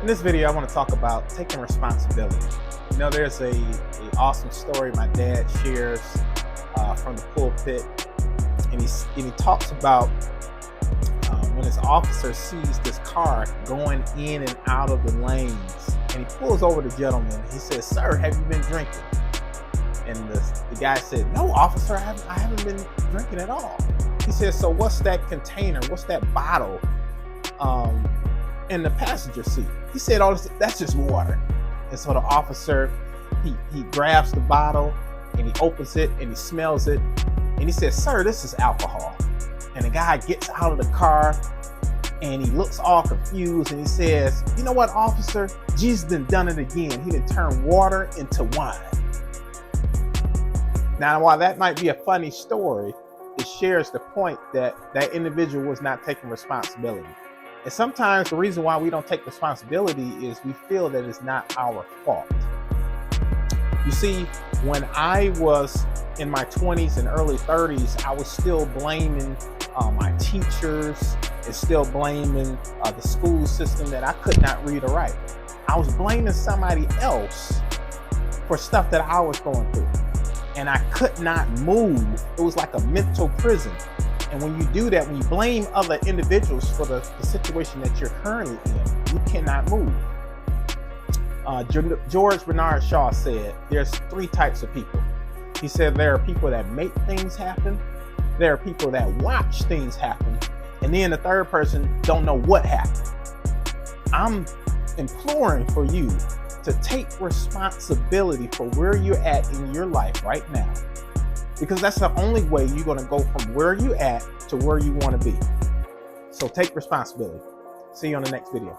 In this video, I want to talk about taking responsibility. You know, there's a awesome story my dad shares from the pulpit, and he talks about when his officer sees this car going in and out of the lanes, and he pulls over the gentleman. He says, "Sir, have you been drinking?" And the guy said, "No, officer, I haven't been drinking at all." He says, "So what's that container? What's that bottle in the passenger seat?" He said, "Oh, that's just water." And so the officer, he grabs the bottle and he opens it and he smells it, and he says, "Sir, this is alcohol." And the guy gets out of the car and he looks all confused and he says, "You know what, officer? Jesus done it again. He done turned water into wine." Now, while that might be a funny story, it shares the point that that individual was not taking responsibility. And sometimes the reason why we don't take responsibility is we feel that it's not our fault. You see, when I was in my 20s and early 30s, I was still blaming my teachers and still blaming the school system that I could not read or write. I was blaming somebody else for stuff that I was going through. And I could not move. It was like a mental prison. And when you do that, when you blame other individuals for the situation that you're currently in, you cannot move. George Bernard Shaw said, there's three types of people. He said there are people that make things happen, there are people that watch things happen, and then the third person don't know what happened. I'm imploring for you to take responsibility for where you're at in your life right now, because that's the only way you're going to go from where you're at to where you want to be. So take responsibility. See you on the next video.